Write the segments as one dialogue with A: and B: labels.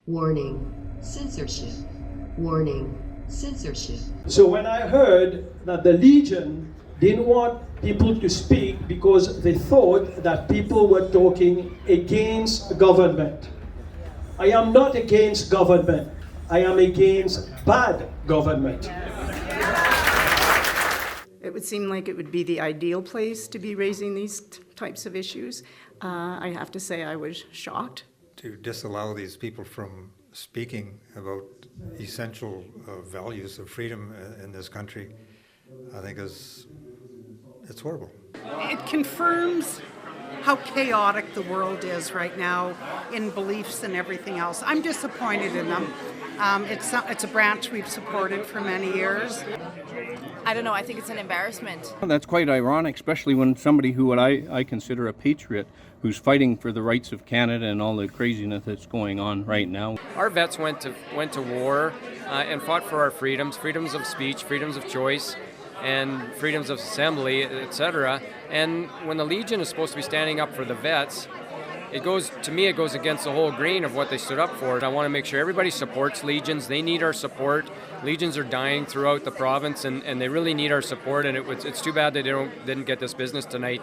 A: Warning, censorship. Warning, censorship.
B: So when I heard that the Legion didn't want people to speak because they thought that people were talking against government. I am not against government. I am against bad government.
C: It would seem like it would be the ideal place to be raising these types of issues. I have to say I was shocked.
D: To disallow these people from speaking about essential values of freedom in this country, I think it's horrible.
E: It confirms how chaotic the world is right now in beliefs and everything else. I'm disappointed in them. It's a branch we've supported for many years.
F: I don't know, I think it's an embarrassment.
G: That's quite ironic, especially when somebody who I consider a patriot, who's fighting for the rights of Canada and all the craziness that's going on right now.
H: Our vets went to war and fought for our freedoms of speech, freedoms of choice, and freedoms of assembly, etc. And when the Legion is supposed to be standing up for the vets, it goes against the whole grain of what they stood up for. I want to make sure everybody supports Legions. They need our support. Legions are dying throughout the province, and they really need our support, and it's too bad they didn't get this business tonight.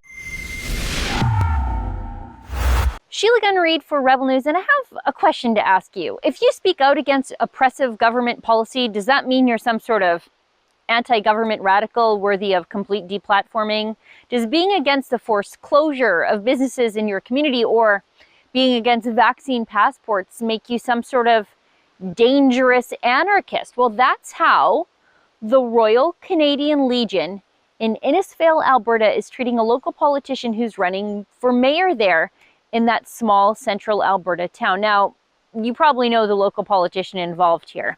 I: Sheila Gunn Reid for Rebel News, and I have a question to ask you. If you speak out against oppressive government policy, does that mean you're some sort of anti-government radical worthy of complete deplatforming? Does being against the forced closure of businesses in your community or being against vaccine passports make you some sort of dangerous anarchist? Well, that's how the Royal Canadian Legion in Innisfail, Alberta is treating a local politician who's running for mayor there in that small central Alberta town. Now, you probably know the local politician involved here.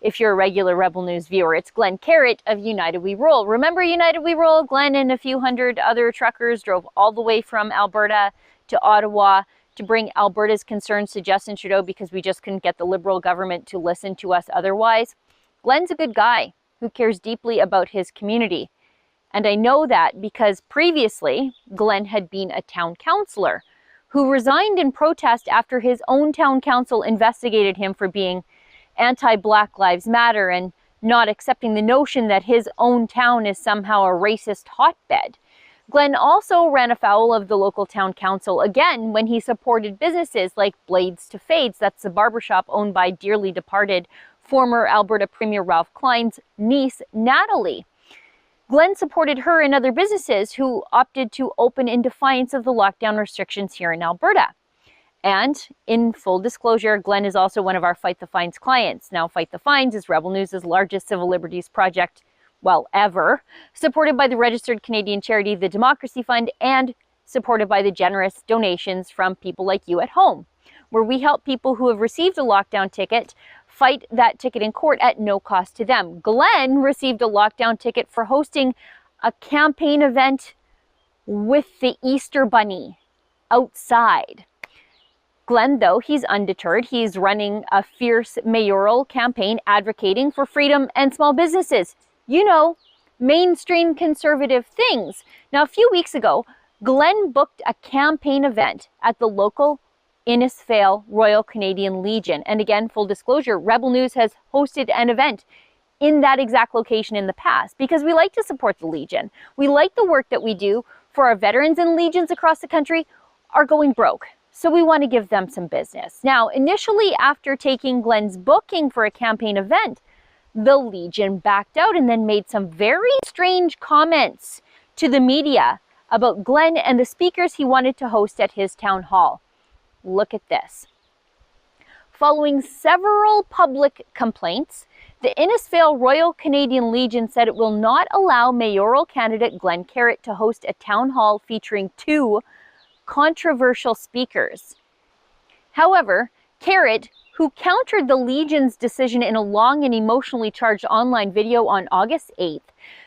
I: If you're a regular Rebel News viewer, it's Glen Carritt of United We Roll. Remember United We Roll? Glen and a few hundred other truckers drove all the way from Alberta to Ottawa to bring Alberta's concerns to Justin Trudeau because we just couldn't get the Liberal government to listen to us otherwise. Glen's a good guy who cares deeply about his community. And I know that because previously Glen had been a town councillor who resigned in protest after his own town council investigated him for being anti-Black Lives Matter and not accepting the notion that his own town is somehow a racist hotbed. Glen also ran afoul of the local town council again when he supported businesses like Blades to Fades, that's the barbershop owned by dearly departed former Alberta Premier Ralph Klein's niece, Natalie. Glen supported her and other businesses who opted to open in defiance of the lockdown restrictions here in Alberta. And in full disclosure, Glen is also one of our Fight the Fines clients. Now, Fight the Fines is Rebel News' largest civil liberties project, well, ever, supported by the registered Canadian charity, the Democracy Fund, and supported by the generous donations from people like you at home, where we help people who have received a lockdown ticket fight that ticket in court at no cost to them. Glen received a lockdown ticket for hosting a campaign event with the Easter Bunny outside. Glen, though, he's undeterred. He's running a fierce mayoral campaign advocating for freedom and small businesses. You know, mainstream conservative things. Now, a few weeks ago, Glen booked a campaign event at the local Innisfail Royal Canadian Legion. And again, full disclosure, Rebel News has hosted an event in that exact location in the past because we like to support the Legion. We like the work that we do for our veterans and legions across the country are going broke. So we want to give them some business. Now, initially, after taking Glen's booking for a campaign event, the Legion backed out and then made some very strange comments to the media about Glen and the speakers he wanted to host at his town hall. Look at this. Following several public complaints, the Innisfail Royal Canadian Legion said it will not allow mayoral candidate Glen Carritt to host a town hall featuring two controversial speakers. However, Carritt, who countered the Legion's decision in a long and emotionally charged online video on August 8th,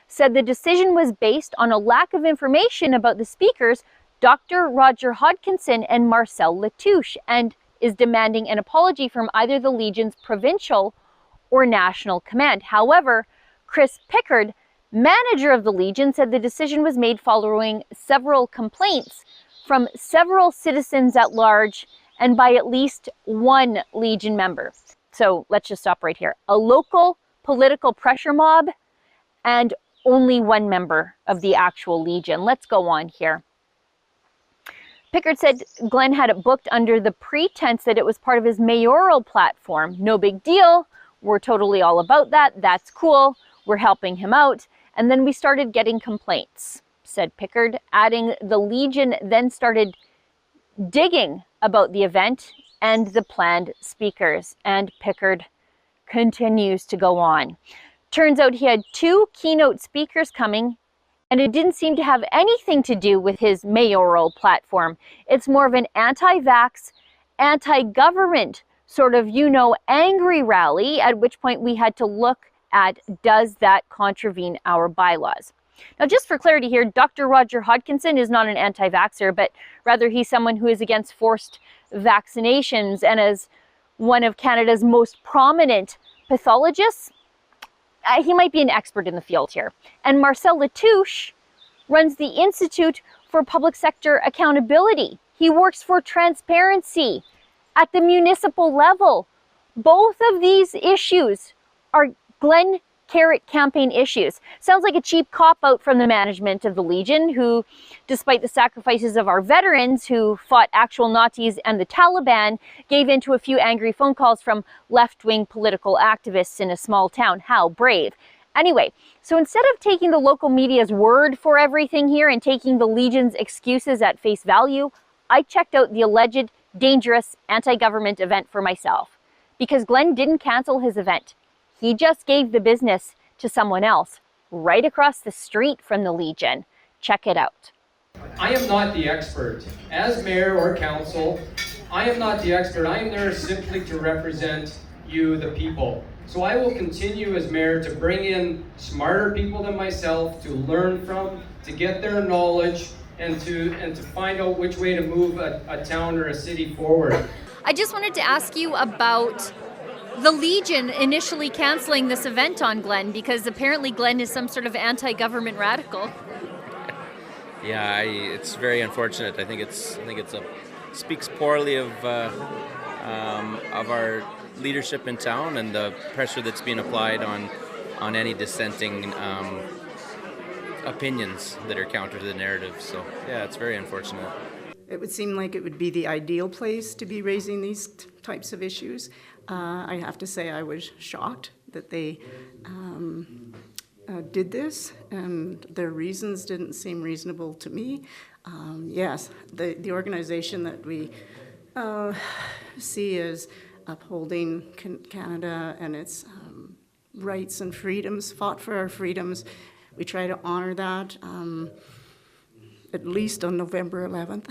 I: said the decision was based on a lack of information about the speakers, Dr. Roger Hodkinson and Marcel Latouche, and is demanding an apology from either the Legion's provincial or national command. However, Chris Pickard, manager of the Legion, said the decision was made following several complaints from several citizens at large and by at least one Legion member. So let's just stop right here. A local political pressure mob and only one member of the actual Legion. Let's go on here. Pickard said Glen had it booked under the pretense that it was part of his mayoral platform. No big deal. We're totally all about that. That's cool. We're helping him out. And then we started getting complaints, said Pickard, adding the Legion then started digging about the event and the planned speakers. And Pickard continues to go on. Turns out he had 2 keynote speakers coming, and it didn't seem to have anything to do with his mayoral platform. It's more of an anti-vax, anti-government sort of, angry rally, at which point we had to look at, does that contravene our bylaws? Now, just for clarity here, Dr. Roger Hodkinson is not an anti-vaxxer, but rather he's someone who is against forced vaccinations, and as one of Canada's most prominent pathologists, he might be an expert in the field here. And Marcel Latouche runs the Institute for Public Sector Accountability. He works for transparency at the municipal level. Both of these issues are Glen Carritt campaign issues. Sounds like a cheap cop-out from the management of the Legion, who, despite the sacrifices of our veterans who fought actual Nazis and the Taliban, gave in to a few angry phone calls from left-wing political activists in a small town. How brave. Anyway, so instead of taking the local media's word for everything here and taking the Legion's excuses at face value, I checked out the alleged dangerous anti-government event for myself. Because Glen didn't cancel his event. He just gave the business to someone else right across the street from the Legion. Check it out.
H: I am not the expert. As mayor or council, I am not the expert. I am there simply to represent you, the people. So I will continue as mayor to bring in smarter people than myself, to learn from, to get their knowledge, and to find out which way to move a town or a city forward.
I: I just wanted to ask you about the Legion initially canceling this event on Glen, because apparently Glen is some sort of anti-government radical.
J: Yeah, it's very unfortunate. I think it's speaks poorly of our leadership in town and the pressure that's being applied on any dissenting opinions that are counter to the narrative. So yeah, it's very unfortunate.
C: It would seem like it would be the ideal place to be raising these types of issues. I have to say I was shocked that they did this, and their reasons didn't seem reasonable to me. Yes, the organization that we see as upholding Canada and its rights and freedoms, fought for our freedoms. We try to honor that. At least on November 11th.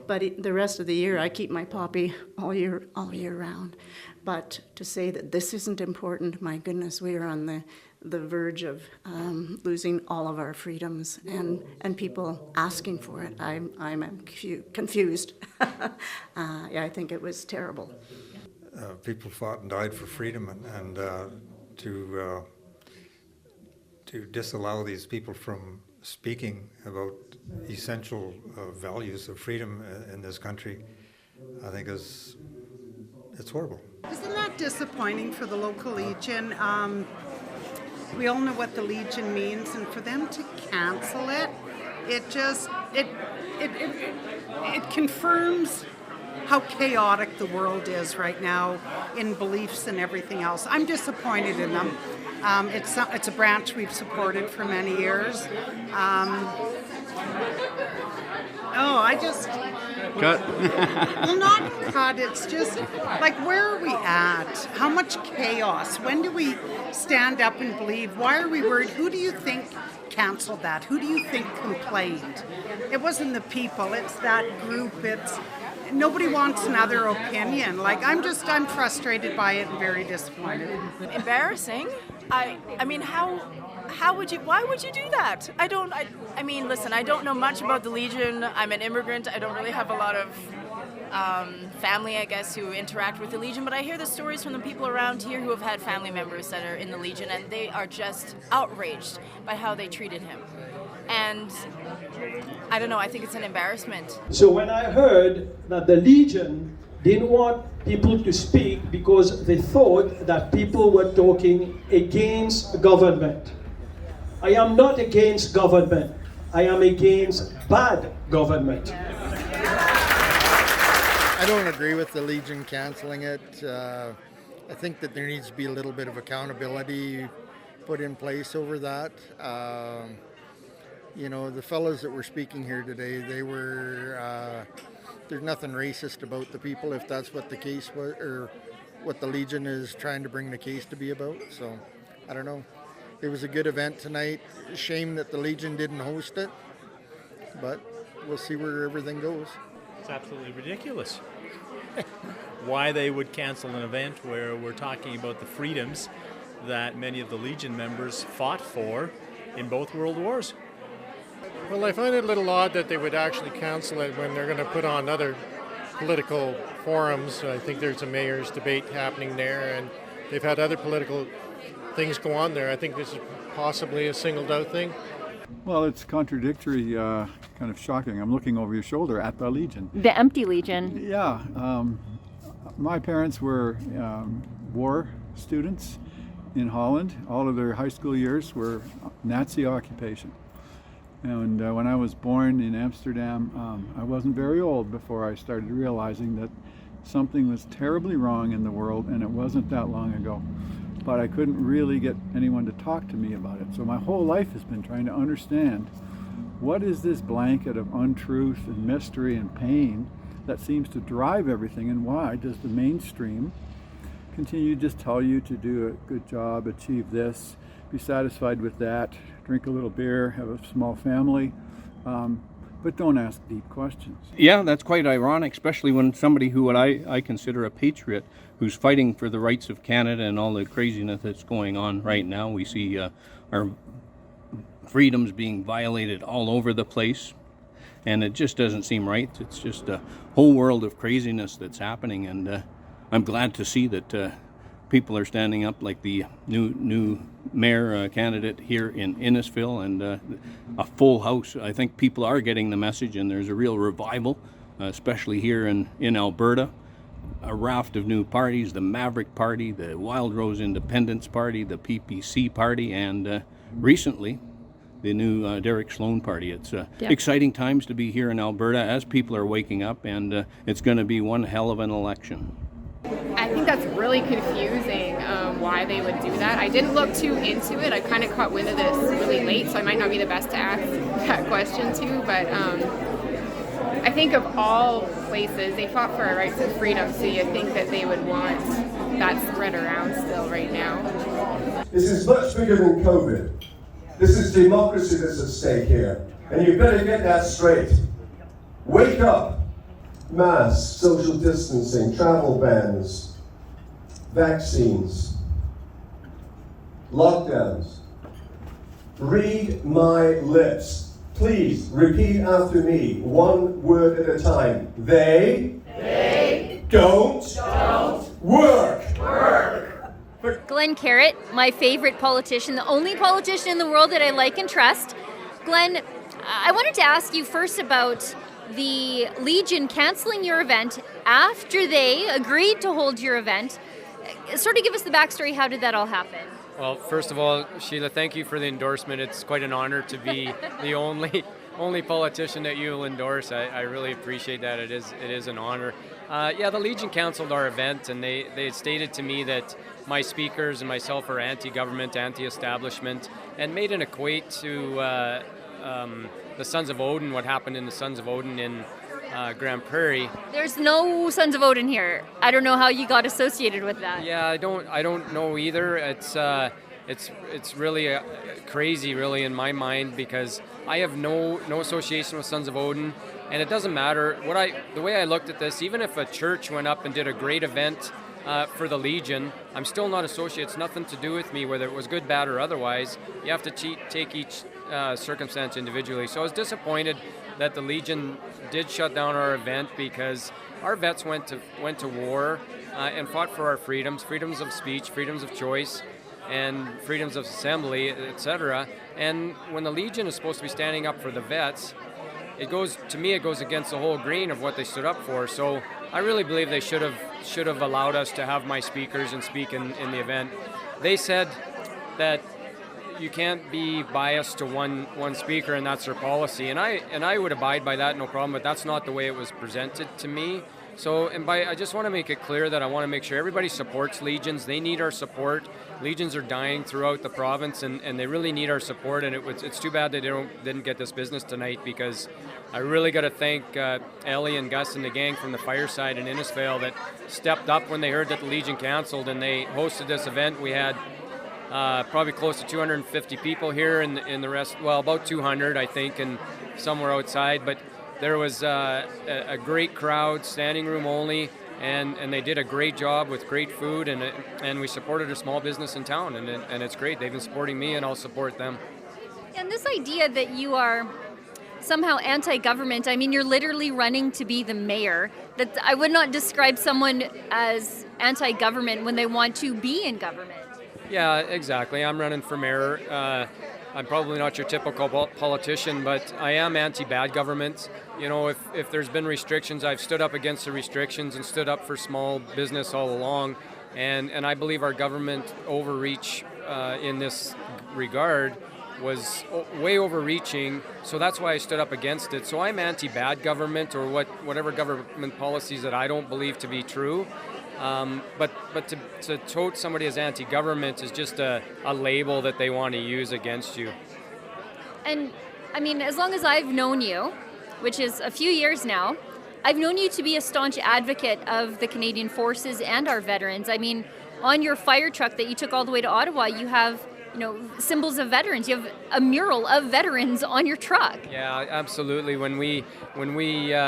C: But the rest of the year, I keep my poppy all year round. But to say that this isn't important, my goodness, we are on the verge of losing all of our freedoms and people asking for it. I'm confused. Yeah, I think it was terrible.
D: People fought and died for freedom, and to disallow these people from speaking about essential values of freedom in this country, I think it's horrible.
E: Isn't that disappointing for the local Legion? We all know what the Legion means, and for them to cancel it, it confirms how chaotic the world is right now in beliefs and everything else. I'm disappointed in them. It's a branch we've supported for many years.
J: Cut.
E: Well, not cut. It's just like, where are we at? How much chaos? When do we stand up and believe? Why are we worried? Who do you think canceled that? Who do you think complained? It wasn't the people. It's that group. Nobody wants another opinion. Like, I'm frustrated by it and very disappointed.
F: Embarrassing? I mean, why would you do that? I mean, listen, I don't know much about the Legion. I'm an immigrant. I don't really have a lot of family, I guess, who interact with the Legion, but I hear the stories from the people around here who have had family members that are in the Legion, and they are just outraged by how they treated him. And I don't know, I think it's an embarrassment.
B: So when I heard that the Legion didn't want people to speak because they thought that people were talking against government. I am not against government. I am against bad government.
K: I don't agree with the Legion canceling it. I think that there needs to be a little bit of accountability put in place over that. You know, the fellows that were speaking here today, they were, there's nothing racist about the people if that's what the case was, or what the Legion is trying to bring the case to be about. So, I don't know. It was a good event tonight. Shame that the Legion didn't host it, but we'll see where everything goes.
L: It's absolutely ridiculous. Why they would cancel an event where we're talking about the freedoms that many of the Legion members fought for in both World Wars.
M: Well, I find it a little odd that they would actually cancel it when they're going to put on other political forums. I think there's a mayor's debate happening there, and they've had other political things go on there. I think this is possibly a singled out thing.
N: Well, it's contradictory, kind of shocking. I'm looking over your shoulder at the Legion.
I: The empty Legion.
N: Yeah. My parents were war students in Holland. All of their high school years were Nazi occupation. And when I was born in Amsterdam, I wasn't very old before I started realizing that something was terribly wrong in the world, and it wasn't that long ago. But I couldn't really get anyone to talk to me about it. So my whole life has been trying to understand, what is this blanket of untruth and mystery and pain that seems to drive everything, and why does the mainstream continue to just tell you to do a good job, achieve this, be satisfied with that, drink a little beer, have a small family, but don't ask deep questions.
G: Yeah, that's quite ironic, especially when somebody who I consider a patriot, who's fighting for the rights of Canada and all the craziness that's going on right now. We see our freedoms being violated all over the place, and it just doesn't seem right. It's just a whole world of craziness that's happening, and I'm glad to see that people are standing up, like the new mayor candidate here in Innisfail, and a full house. I think people are getting the message, and there's a real revival, especially here in Alberta. A raft of new parties, the Maverick Party, the Wild Rose Independence Party, the PPC Party, and recently the new Derek Sloan Party. It's exciting times to be here in Alberta as people are waking up, and it's going to be one hell of an election.
O: I think that's really confusing why they would do that. I didn't look too into it. I kind of caught wind of this really late, so I might not be the best to ask that question to, but I think of all places, they fought for our rights and freedom, so you think that they would want that spread around still right now.
P: This is much bigger than COVID. This is democracy that's at stake here, and you better get that straight. Wake up. Masks, social distancing, travel bans, vaccines, lockdowns. Read my lips. Please repeat after me, one word at a time. They don't work.
I: Glen Carritt, my favorite politician, the only politician in the world that I like and trust. Glen, I wanted to ask you first about the Legion canceling your event after they agreed to hold your event. Sort of give us the backstory. How did that all happen?
H: Well, first of all, Sheila, thank you for the endorsement. It's quite an honor to be the only politician that you will endorse. I really appreciate that. It is an honor. The Legion canceled our event, and they had stated to me that my speakers and myself are anti-government, anti-establishment, and made an equate to the Sons of Odin, what happened in the Sons of Odin in Grand Prairie.
I: There's no Sons of Odin here. I don't know how you got associated with that.
H: Yeah, I don't know either. It's really crazy, really, in my mind, because I have no association with Sons of Odin, and it doesn't matter the way I looked at this. Even if a church went up and did a great event for the Legion, I'm still not associated. It's nothing to do with me, whether it was good, bad, or otherwise. You have to take each circumstance individually. So I was disappointed that the Legion did shut down our event, because our vets went to war and fought for our freedoms of speech, freedoms of choice, and freedoms of assembly, etc. And when the Legion is supposed to be standing up for the vets, it goes against the whole grain of what they stood up for. So I really believe they should have allowed us to have my speakers and speak in the event. They said that you can't be biased to one speaker, and that's their policy. And I would abide by that, no problem. But that's not the way it was presented to me. So, I just want to make it clear that I want to make sure everybody supports Legions. They need our support. Legions are dying throughout the province, and they really need our support. And it's too bad they didn't get this business tonight, because I really got to thank Ellie and Gus and the gang from the Fireside in Innisfail that stepped up when they heard that the Legion canceled, and they hosted this event. We had probably close to 250 people here, and the rest, well, about 200, I think, and somewhere outside. But there was a great crowd, standing room only, and they did a great job with great food, and we supported a small business in town, and it's great. They've been supporting me, and I'll support them.
I: And this idea that you are somehow anti-government, I mean, you're literally running to be the mayor. That I would not describe someone as anti-government when they want to be in government.
H: Yeah, exactly. I'm running for mayor. I'm probably not your typical politician, but I am anti-bad government. You know, if there's been restrictions, I've stood up against the restrictions and stood up for small business all along. And I believe our government overreach in this regard was way overreaching. So that's why I stood up against it. So I'm anti-bad government, or whatever government policies that I don't believe to be true. But to tote somebody as anti-government is just a label that they want to use against you.
I: And I mean, as long as I've known you, which is a few years now, I've known you to be a staunch advocate of the Canadian Forces and our veterans. I mean, on your fire truck that you took all the way to Ottawa, you have, you know, symbols of veterans. You have a mural of veterans on your truck.
H: Yeah, absolutely. When we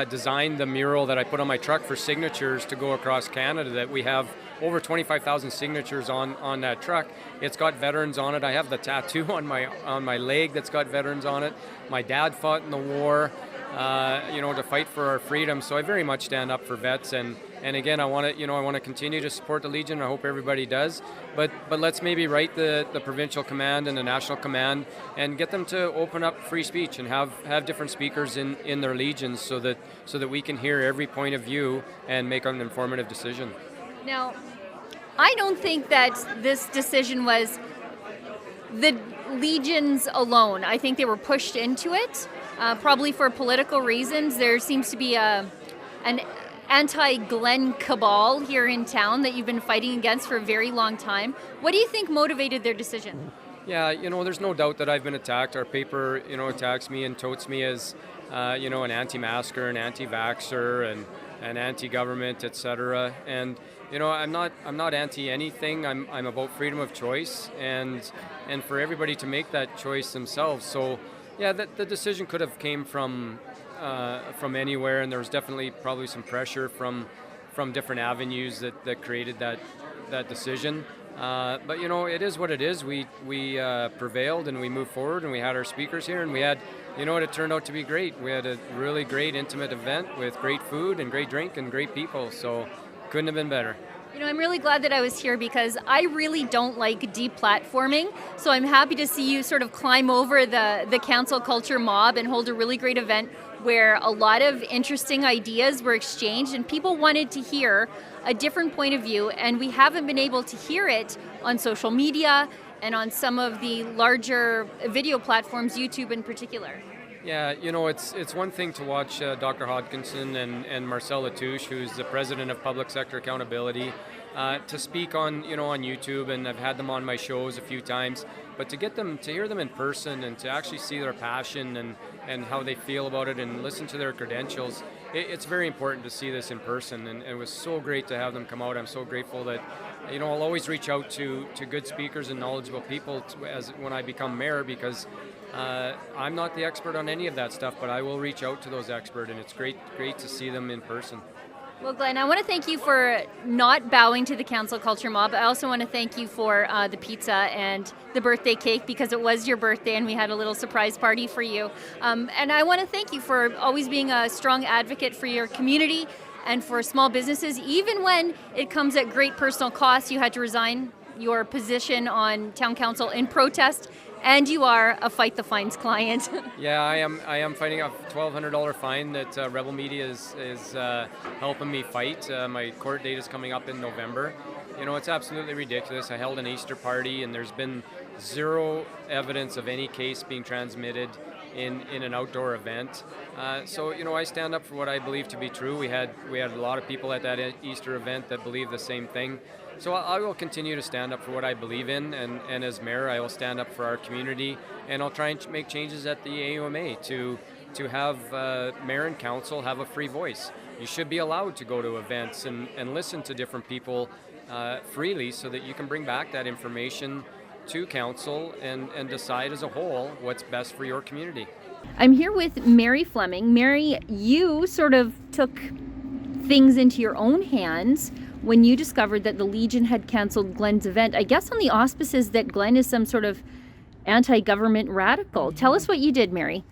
H: designed the mural that I put on my truck for signatures to go across Canada, that we have over 25,000 signatures on that truck. It's got veterans on it. I have the tattoo on my leg that's got veterans on it. My dad fought in the war, to fight for our freedom. So I very much stand up for vets, and again, I want to continue to support the Legion. I hope everybody does. But let's maybe write the provincial command and the national command and get them to open up free speech and have different speakers in their legions, so that we can hear every point of view and make an informative decision.
I: Now, I don't think that this decision was the legions alone. I think they were pushed into it, probably for political reasons. There seems to be an anti-Glen cabal here in town that you've been fighting against for a very long time. What do you think motivated their decision?
H: Yeah, there's no doubt that I've been attacked. Our paper, attacks me and totes me as, an anti-masker, an anti-vaxxer, and an anti-government, etc. And I'm not anti anything. I'm about freedom of choice, and for everybody to make that choice themselves. So, yeah, the decision could have came from anywhere, and there was definitely probably some pressure from different avenues that created that decision. But it is what it is. We prevailed, and we moved forward, and we had our speakers here, and we had, it turned out to be great. We had a really great intimate event with great food and great drink and great people. So couldn't have been better.
I: I'm really glad that I was here, because I really don't like deplatforming. So I'm happy to see you sort of climb over the cancel culture mob and hold a really great event where a lot of interesting ideas were exchanged and people wanted to hear a different point of view, and we haven't been able to hear it on social media and on some of the larger video platforms, YouTube in particular.
H: Yeah, it's one thing to watch Dr. Hodkinson and Marcel Latouche, who's the president of Public Sector Accountability, to speak on on YouTube, and I've had them on my shows a few times. But to hear them in person and to actually see their passion and how they feel about it and listen to their credentials, it's very important to see this in person. And it was so great to have them come out. I'm so grateful that I'll always reach out to good speakers and knowledgeable people when I become mayor, because I'm not the expert on any of that stuff, but I will reach out to those experts, and it's great to see them in person.
I: Well, Glenn, I want to thank you for not bowing to the cancel culture mob. I also want to thank you for the pizza and the birthday cake, because it was your birthday and we had a little surprise party for you. And I want to thank you for always being a strong advocate for your community and for small businesses. Even when it comes at great personal cost, you had to resign your position on town council in protest, and you are a Fight the Fines client.
H: Yeah, I am fighting a $1,200 fine that Rebel Media is helping me fight. My court date is coming up in November. You know, it's absolutely ridiculous. I held an Easter party, and there's been zero evidence of any case being transmitted in an outdoor event. So, you know, I stand up for what I believe to be true. We had a lot of people at that Easter event that believe the same thing. So I will continue to stand up for what I believe in, and as mayor, I will stand up for our community, and I'll try and make changes at the AUMA to have mayor and council have a free voice. You should be allowed to go to events and listen to different people freely, so that you can bring back that information to council and decide as a whole what's best for your community.
I: I'm here with Mary Fleming. Mary, you sort of took things into your own hands when you discovered that the Legion had canceled Glen's event, I guess on the auspices that Glen is some sort of anti-government radical. Tell us what you did, Mary.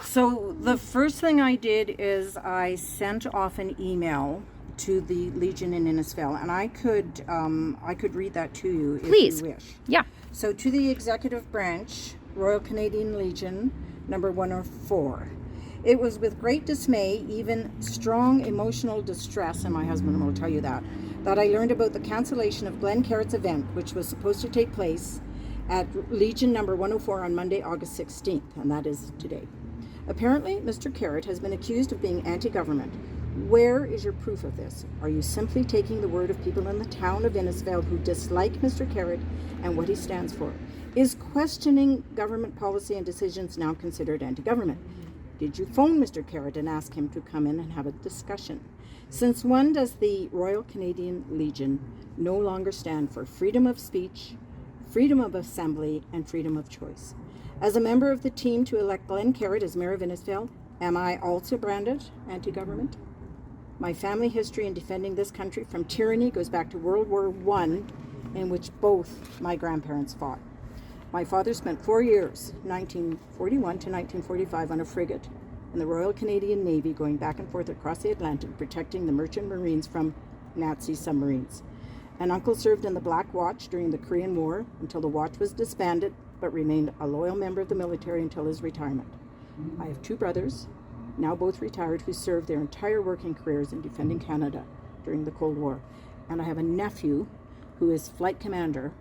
Q: So the first thing I did is I sent off an email to the Legion in Innisfail, and I could read that to you if
I: Please.
Q: you wish.
I: Yeah.
Q: So to the Executive Branch, Royal Canadian Legion, number 104. It was with great dismay, even strong emotional distress, and my husband will tell you that I learned about the cancellation of Glen Carritt's event, which was supposed to take place at Legion number 104 on Monday, August 16th, and that is today. Apparently, Mr. Carritt has been accused of being anti-government. Where is your proof of this? Are you simply taking the word of people in the town of Innisfail who dislike Mr. Carritt and what he stands for? Is questioning government policy and decisions now considered anti-government? Did you phone Mr. Carritt and ask him to come in and have a discussion? Since when does the Royal Canadian Legion no longer stand for freedom of speech, freedom of assembly, and freedom of choice? As a member of the team to elect Glen Carritt as Mayor of Innisfail, am I also branded anti-government? My family history in defending this country from tyranny goes back to World War I, in which both my grandparents fought. My father spent 4 years, 1941 to 1945, on a frigate in the Royal Canadian Navy, going back and forth across the Atlantic, protecting the merchant marines from Nazi submarines. And Uncle served in the Black Watch during the Korean War until the watch was disbanded, but remained a loyal member of the military until his retirement. I have two brothers, now both retired, who served their entire working careers in defending Canada during the Cold War. And I have a nephew who is flight commander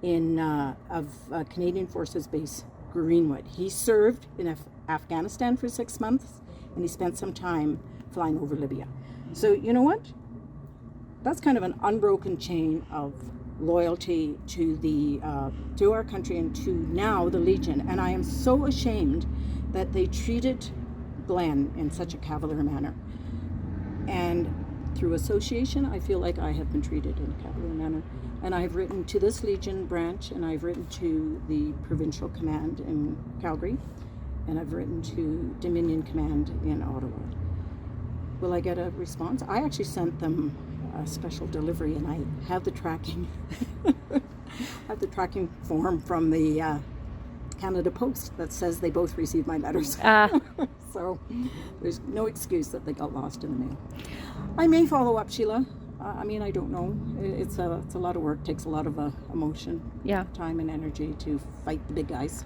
Q: of Canadian Forces Base Greenwood. He served in Afghanistan for 6 months, and he spent some time flying over Libya. So you know what? That's kind of an unbroken chain of loyalty to our country and to now the Legion. And I am so ashamed that they treated Glen in such a cavalier manner. And through association, I feel like I have been treated in a cavalier manner. And I've written to this Legion branch, and I've written to the Provincial Command in Calgary, and I've written to Dominion Command in Ottawa. Will I get a response? I actually sent them a special delivery, and I have the tracking form from the Canada Post that says they both received my letters. So there's no excuse that they got lost in the mail. I may follow up, Sheila. I mean, I don't know. It's a lot of work. Takes a lot of emotion, time, and energy to fight the big guys.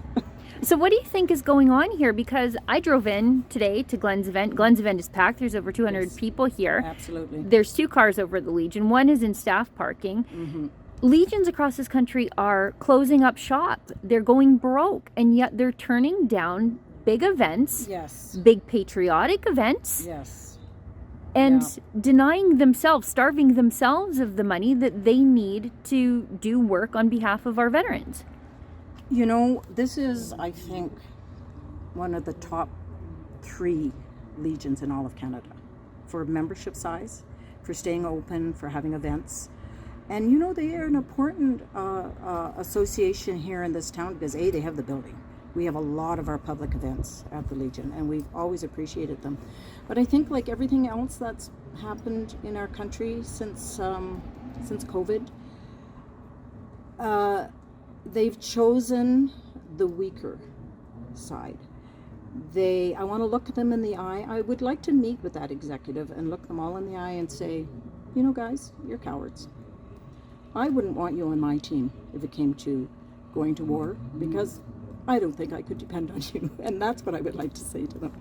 I: So what do you think is going on here? Because I drove in today to Glen's event. Glen's event is packed. There's over 200 people here.
Q: Absolutely.
I: There's 2 cars over at the Legion. One is in staff parking.
Q: Mm-hmm.
I: Legions across this country are closing up shop. They're going broke, and yet they're turning down big events, big patriotic events, and denying themselves, starving themselves of the money that they need to do work on behalf of our veterans.
Q: You know, this is, I think, one of the top 3 Legions in all of Canada for membership size, for staying open, for having events. And you know, they are an important association here in this town because A, they have the building. We have a lot of our public events at the Legion, and we've always appreciated them. But I think, like everything else that's happened in our country since COVID, they've chosen the weaker side. I want to look them in the eye. I would like to meet with that executive and look them all in the eye and say, you know, guys, you're cowards. I wouldn't want you on my team if it came to going to war, because I don't think I could depend on you. And that's what I would like to say to them.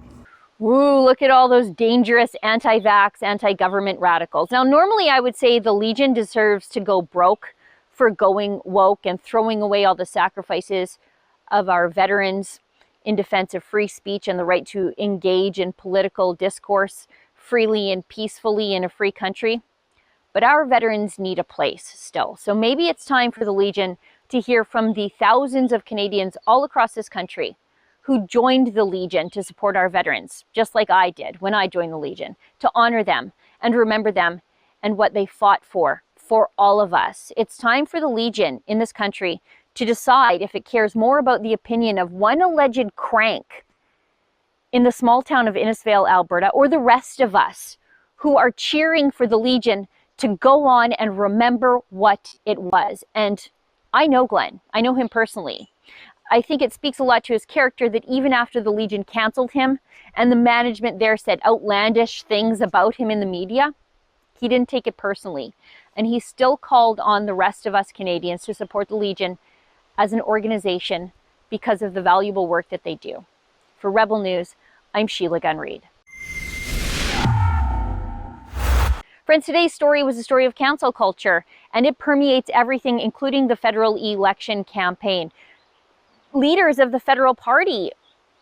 I: Woo, look at all those dangerous anti-vax, anti-government radicals. Now, normally I would say the Legion deserves to go broke for going woke and throwing away all the sacrifices of our veterans in defense of free speech and the right to engage in political discourse freely and peacefully in a free country. But our veterans need a place still. So maybe it's time for the Legion to hear from the thousands of Canadians all across this country who joined the Legion to support our veterans, just like I did when I joined the Legion, to honor them and remember them and what they fought for all of us. It's time for the Legion in this country to decide if it cares more about the opinion of one alleged crank in the small town of Innisfail, Alberta, or the rest of us who are cheering for the Legion to go on and remember what it was. And I know Glen. I know him personally. I think it speaks a lot to his character that even after the Legion canceled him and the management there said outlandish things about him in the media, he didn't take it personally. And he still called on the rest of us Canadians to support the Legion as an organization because of the valuable work that they do. For Rebel News, I'm Sheila Gunn Reid. Friends, today's story was a story of cancel culture, and it permeates everything, including the federal election campaign. Leaders of the federal party,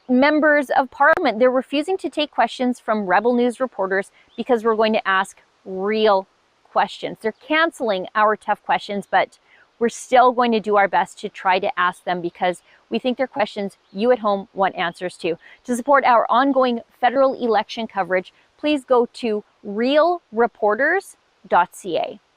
I: members of parliament, they're refusing to take questions from Rebel News reporters because we're going to ask real questions. They're canceling our tough questions, but we're still going to do our best to try to ask them because we think they're questions you at home want answers to. To support our ongoing federal election coverage, please go to realreporters.ca.